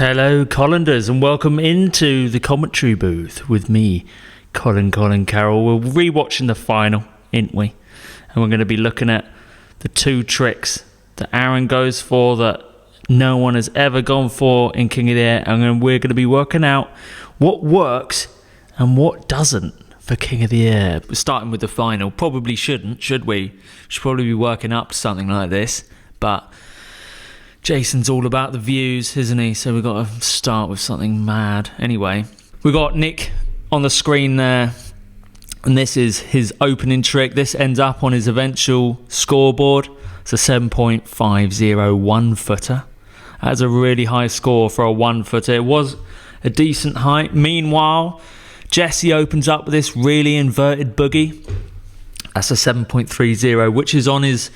Hello, Colinders, and welcome into the commentary booth with me, Colin Colin Carroll. We're rewatching the final, ain't we? And we're going to be looking at the two tricks that Aaron goes for that no one has ever gone for in King of the Air, and we're going to be working out what works and what doesn't for King of the Air. We're starting with the final. Probably shouldn't, should we? Should probably be working up to something like this, but Jason's all about the views, isn't he? So we've got to start with something mad. Anyway, we've got Nick on the screen there, and this is his opening trick. This ends up on his eventual scoreboard. It's a 7.50 one-footer. That's a really high score for a one-footer. It was a decent height. Meanwhile, Jesse opens up with this really inverted boogie. That's a 7.30, which is on his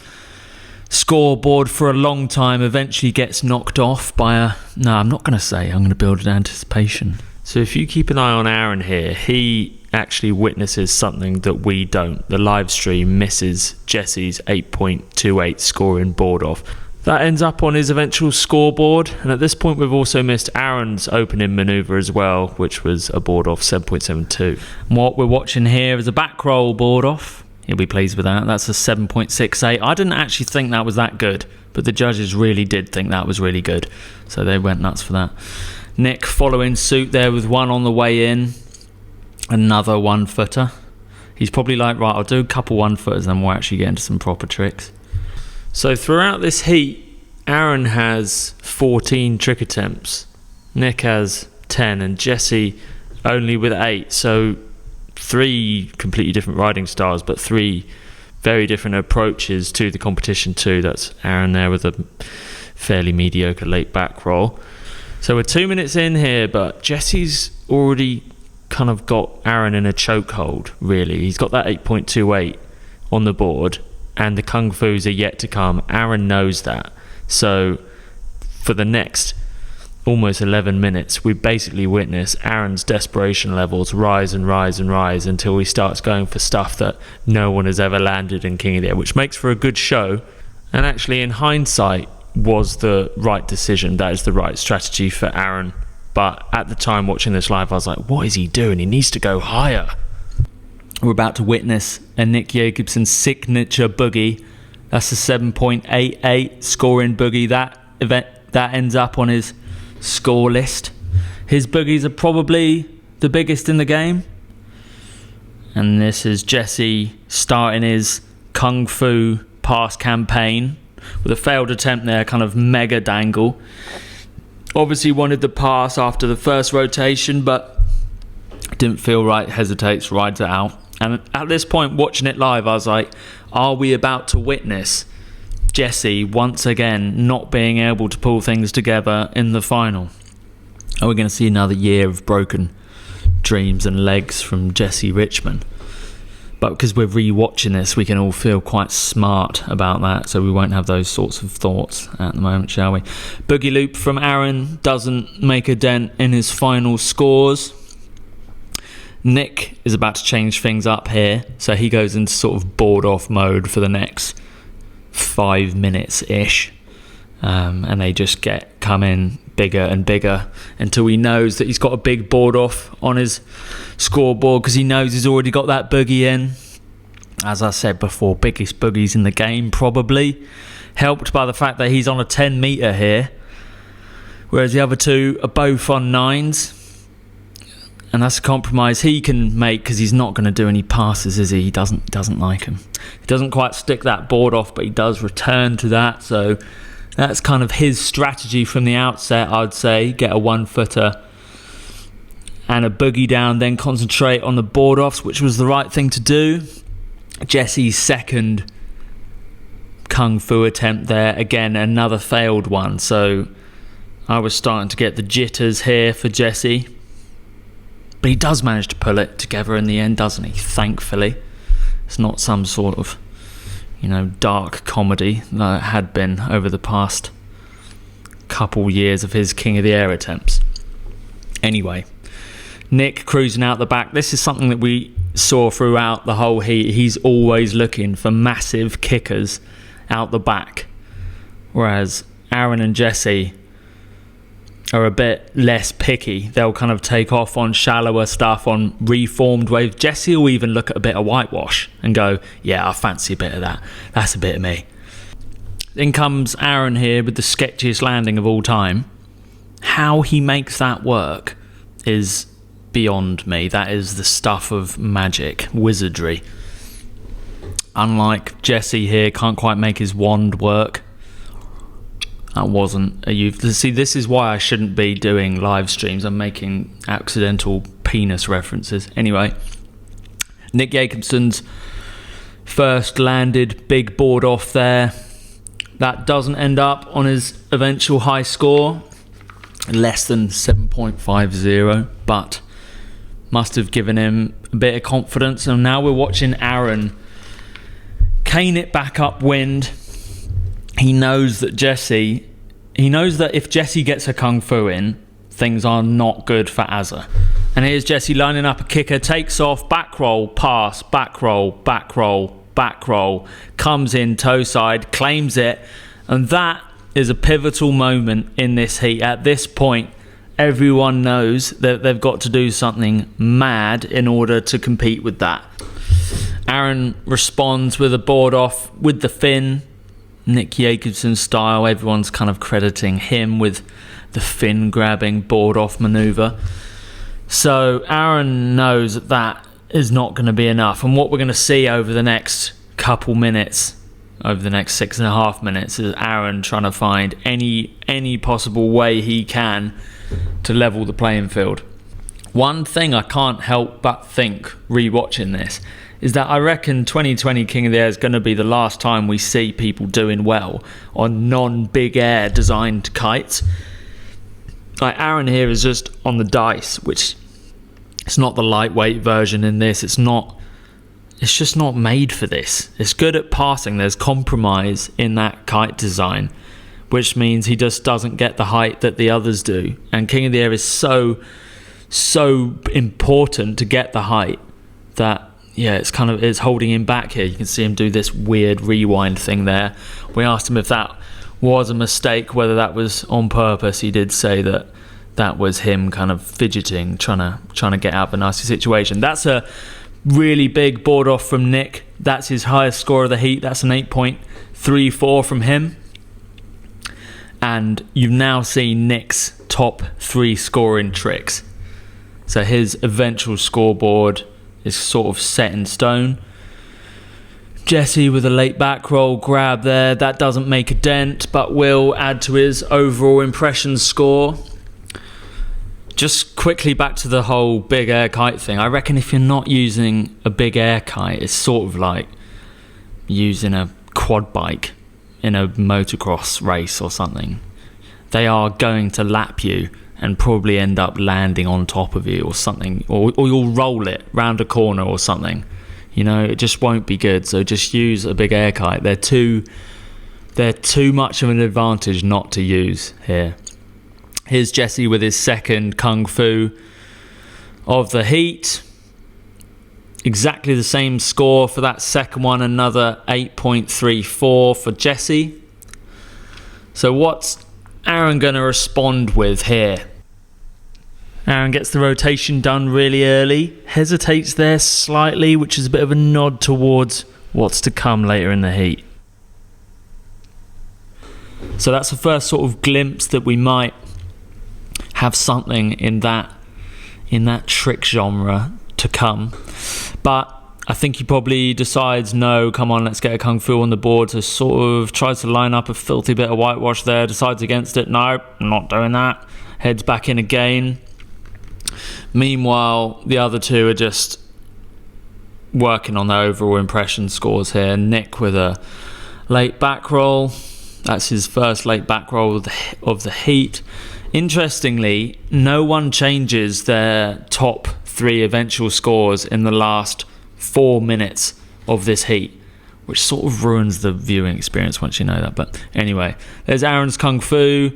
scoreboard for a long time. Eventually gets knocked off by a... No, I'm not going to say. I'm going to build an anticipation. So if you keep an eye on Aaron here, he actually witnesses something that we don't. The live stream misses Jesse's 8.28 scoring board off. That ends up on his eventual scoreboard, and at this point we've also missed Aaron's opening manoeuvre as well, which was a board off 7.72. And what we're watching here is a back roll board off. He'll be pleased with that. That's a 7.68. I didn't actually think that was that good, but the judges really did think that was really good, so they went nuts for that. Nick following suit there with one on the way in. Another one-footer. He's probably like, right, I'll do a couple one-footers and then we'll actually get into some proper tricks. So throughout this heat, Aaron has 14 trick attempts. Nick has 10 and Jesse only with 8. So 3 completely different riding styles, but 3 very different approaches to the competition too. That's Aaron there with a fairly mediocre late back roll. So we're 2 minutes in here, but Jesse's already kind of got Aaron in a chokehold, really. He's got that 8.28 on the board, and the Kung Fu's are yet to come. Aaron knows that. So for the next almost 11 minutes, we basically witness Aaron's desperation levels rise and rise and rise until he starts going for stuff that no one has ever landed in King of the Air, which makes for a good show, and actually in hindsight was the right decision. That is the right strategy for Aaron. But at the time watching this live, I was like, what is he doing? He needs to go higher. We're about to witness a Nick Jacobsen signature boogie. That's a 7.88 scoring boogie. That ends up on his score list. His boogies are probably the biggest in the game. And this is Jesse starting his Kung Fu pass campaign with a failed attempt there, kind of mega dangle. Obviously wanted the pass after the first rotation, but didn't feel right, hesitates, rides it out. And at this point, watching it live, I was like, are we about to witness Jesse once again not being able to pull things together in the final? Are we going to see another year of broken dreams and legs from Jesse Richmond? But because we're re-watching this, we can all feel quite smart about that, so we won't have those sorts of thoughts at the moment, shall we? Boogie loop from Aaron doesn't make a dent in his final scores. Nick is about to change things up here, so he goes into sort of board off mode for the next 5 minutes-ish, and they just come in bigger and bigger until he knows that he's got a big board off on his scoreboard, because he knows he's already got that boogie in. As I said before, biggest boogies in the game probably, helped by the fact that he's on a 10 metre here, whereas the other two are both on 9s, and that's a compromise he can make because he's not going to do any passes, is he? He doesn't like him. He doesn't quite stick that board off, but he does return to that, so that's kind of his strategy from the outset, I'd say. Get a one-footer and a boogie down, then concentrate on the board offs, which was the right thing to do. Jesse's second Kung Fu attempt there, again, another failed one. So I was starting to get the jitters here for Jesse. But he does manage to pull it together in the end, doesn't he? Thankfully. It's not some sort of, dark comedy that it had been over the past couple years of his King of the Air attempts. Anyway, Nick cruising out the back. This is something that we saw throughout the whole heat. He's always looking for massive kickers out the back, whereas Aaron and Jesse are a bit less picky. They'll kind of take off on shallower stuff, on reformed waves. Jesse will even look at a bit of whitewash and go, yeah, I fancy a bit of that. That's a bit of me. Then comes Aaron here with the sketchiest landing of all time. How he makes that work is beyond me. That is the stuff of magic, wizardry. Unlike Jesse here, can't quite make his wand work. That wasn't a youth. See, this is why I shouldn't be doing live streams. I'm making accidental penis references. Anyway, Nick Jacobsen's first landed big board off there. That doesn't end up on his eventual high score. Less than 7.50, but must have given him a bit of confidence. And now we're watching Aaron cane it back upwind. He knows that if Jesse gets a kung fu in, things are not good for Azza. And here's Jesse lining up a kicker, takes off, back roll, pass, back roll, back roll, back roll, comes in toe side, claims it, and that is a pivotal moment in this heat. At this point, everyone knows that they've got to do something mad in order to compete with that. Aaron responds with a board off with the fin, Nick Jacobsen style. Everyone's kind of crediting him with the fin grabbing board off maneuver. So Aaron knows that that is not going to be enough. And what we're going to see over the next couple minutes, over the next 6.5 minutes, is Aaron trying to find any possible way he can to level the playing field. One thing I can't help but think, rewatching this, is that I reckon 2020 King of the Air is going to be the last time we see people doing well on non-big air designed kites. Like Aaron here is just on the dice, which it's not the lightweight version in this. It's just not made for this. It's good at passing. There's compromise in that kite design, which means he just doesn't get the height that the others do. And King of the Air is so important to get the height that, yeah, it's holding him back here. You can see him do this weird rewind thing there. We asked him if that was a mistake, whether that was on purpose. He did say that that was him kind of fidgeting, trying to get out of a nasty situation. That's a really big board off from Nick. That's his highest score of the heat. That's an 8.34 from him. And you've now seen Nick's top 3 scoring tricks. So his eventual scoreboard is sort of set in stone. Jesse with a late back roll grab there. That doesn't make a dent, but will add to his overall impression score. Just quickly back to the whole big air kite thing. I reckon if you're not using a big air kite, it's sort of like using a quad bike in a motocross race or something. They are going to lap you and probably end up landing on top of you or something, or you'll roll it round a corner or something. You know, it just won't be good. So just use a big air kite. They're too much of an advantage not to use here. Here's Jesse with his second kung fu of the heat. Exactly the same score for that second one, another 8.34 for Jesse. So what's Aaron going to respond with here? Aaron gets the rotation done really early, hesitates there slightly, which is a bit of a nod towards what's to come later in the heat. So that's the first sort of glimpse that we might have something in that trick genre to come. But I think he probably decides, no, come on, let's get a kung fu on the board. So sort of tries to line up a filthy bit of whitewash there, decides against it. No, I'm not doing that. Heads back in again. Meanwhile, the other two are just working on their overall impression scores here. Nick with a late back roll. That's his first late back roll of the heat. Interestingly, no one changes their top 3 eventual scores in the last 4 minutes of this heat, which sort of ruins the viewing experience once you know that. But anyway, there's Aaron's kung fu.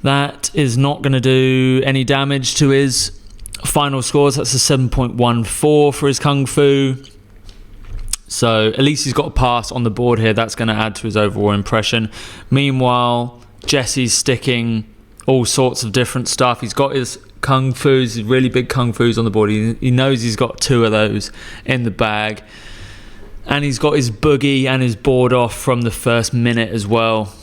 That is not going to do any damage to his final scores. That's a 7.14 for his kung fu. So at least he's got a pass on the board here. That's going to add to his overall impression. Meanwhile, Jesse's sticking all sorts of different stuff. He's got his kung fus, his really big kung fus on the board. He knows he's got 2 of those in the bag. And he's got his boogie and his board off from the first minute as well.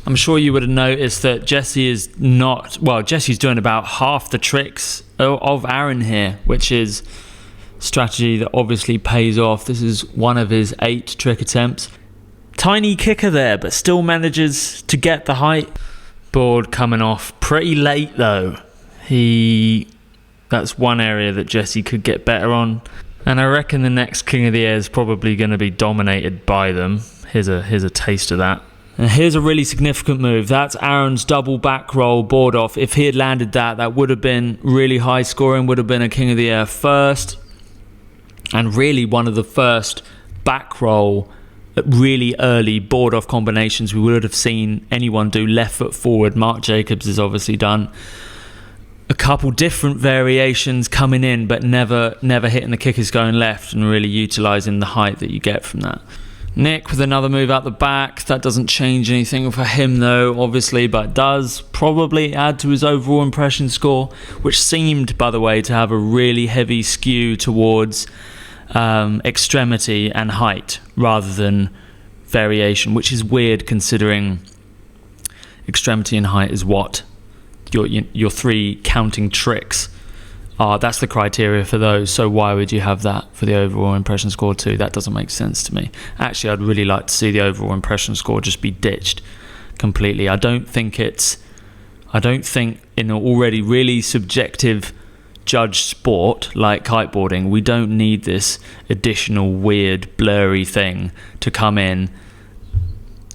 I'm sure you would have noticed that Jesse is not... Well, Jesse's doing about half the tricks of Aaron here, which is strategy that obviously pays off. This is one of his 8 trick attempts. Tiny kicker there, but still manages to get the height. Board coming off pretty late though. That's one area that Jesse could get better on. And I reckon the next King of the Air is probably going to be dominated by them. Here's a taste of that. And here's a really significant move. That's Aaron's double back roll board off. If he had landed that would have been really high scoring, would have been a King of the Air first. And really one of the first back roll, really early board off combinations we would have seen anyone do. Left foot forward. Mark Jacobs has obviously done a couple different variations coming in, but never hitting the kickers going left and really utilising the height that you get from that. Nick with another move out the back. That doesn't change anything for him though, obviously, but does probably add to his overall impression score, which seemed, by the way, to have a really heavy skew towards extremity and height rather than variation, which is weird considering extremity and height is what your 3 counting tricks are. That's the criteria for those, so why would you have that for the overall impression score too? That doesn't make sense to me. Actually, I'd really like to see the overall impression score just be ditched completely. I don't think in an already really subjective judged sport like kiteboarding, we don't need this additional weird blurry thing to come in.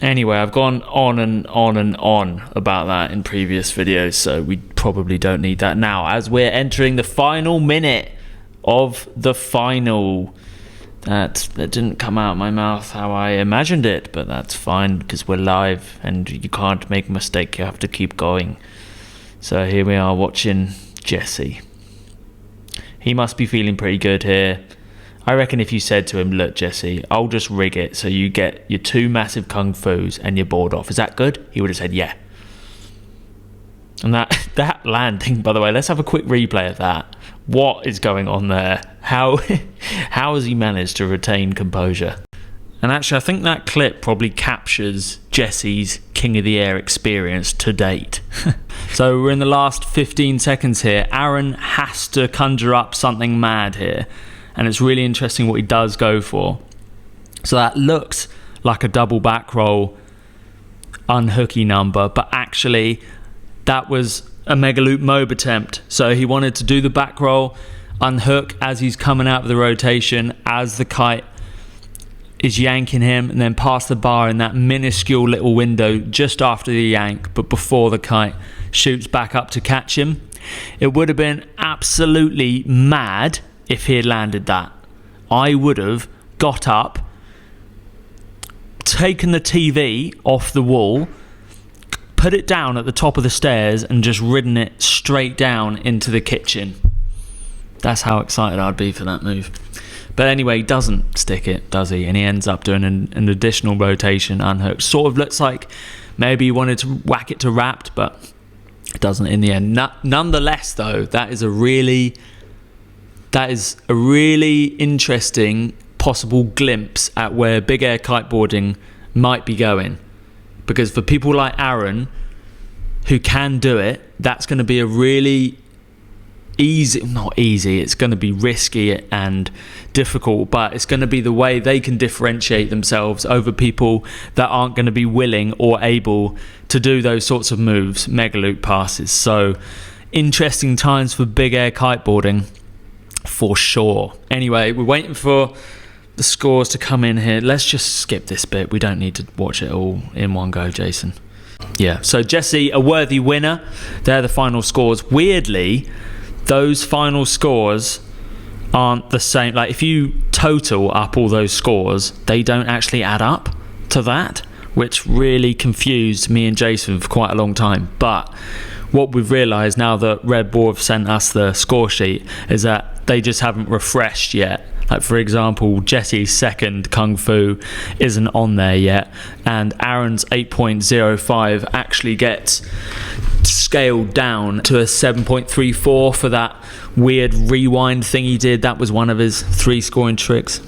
Anyway, I've gone on and on and on about that in previous videos, so we probably don't need that now, as we're entering the final minute of the final. That didn't come out of my mouth how I imagined it, but that's fine because we're live and you can't make a mistake, you have to keep going. So here we are watching Jesse. He must be feeling pretty good here. I reckon if you said to him, look Jesse, I'll just rig it so you get your 2 massive kung fus and your board off, is that good? He would have said yeah. And that landing, by the way, let's have a quick replay of that. What is going on there? How has he managed to retain composure? And actually I think that clip probably captures Jesse's King of the Air experience to date. So we're in the last 15 seconds here. Aaron has to conjure up something mad here. And it's really interesting what he does go for. So that looks like a double back roll unhooky number, but actually that was a mega loop mob attempt. So he wanted to do the back roll, unhook as he's coming out of the rotation, as the kite is yanking him, and then pass the bar in that minuscule little window just after the yank, but before the kite shoots back up to catch him. It would have been absolutely mad if he had landed that. I would have got up, taken the TV off the wall, put it down at the top of the stairs and just ridden it straight down into the kitchen. That's how excited I'd be for that move. But anyway, he doesn't stick it, does he? And he ends up doing an additional rotation unhooked. Sort of looks like maybe he wanted to whack it to wrapped, but it doesn't in the end. Nonetheless, though, that is a really interesting possible glimpse at where big air kiteboarding might be going. Because for people like Aaron, who can do it, that's going to be a really it's going to be risky and difficult, but it's going to be the way they can differentiate themselves over people that aren't going to be willing or able to do those sorts of moves, mega loop passes. So interesting times for big air kiteboarding for sure. Anyway, we're waiting for the scores to come in here. Let's just skip this bit. We don't need to watch it all in one go, Jason. Yeah, so Jesse, a worthy winner. They're the final scores. Weirdly, those final scores aren't the same. Like, if you total up all those scores, they don't actually add up to that, which really confused me and Jason for quite a long time. But what we've realised now that Red Bull have sent us the score sheet is that they just haven't refreshed yet. Like, for example, Jesse's second Kung Fu isn't on there yet, and Aaron's 8.05 actually gets scaled down to a 7.34 for that weird rewind thing he did. That was one of his 3 scoring tricks.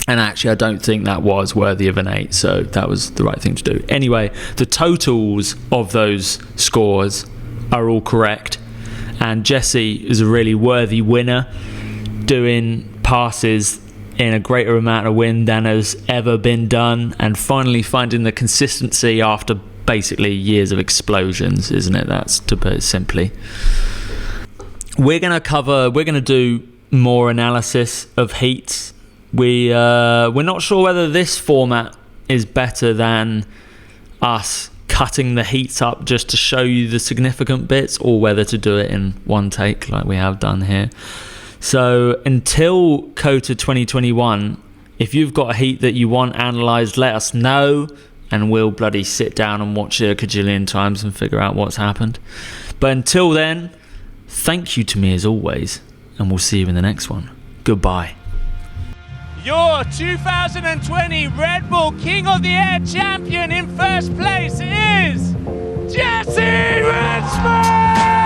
And actually, I don't think that was worthy of an 8, so that was the right thing to do. Anyway, the totals of those scores are all correct. And Jesse is a really worthy winner, doing passes in a greater amount of wind than has ever been done, and finally finding the consistency after basically years of explosions, isn't it? That's to put it simply. We're going to do more analysis of heats. We're not sure whether this format is better than us cutting the heats up just to show you the significant bits, or whether to do it in one take like we have done here. So until KOTA 2021, if you've got a heat that you want analysed, let us know, and we'll bloody sit down and watch it a cajillion times and figure out what's happened. But until then, thank you to me as always, and we'll see you in the next one. Goodbye. Your 2020 Red Bull King of the Air champion in first place is Jesse Richmond!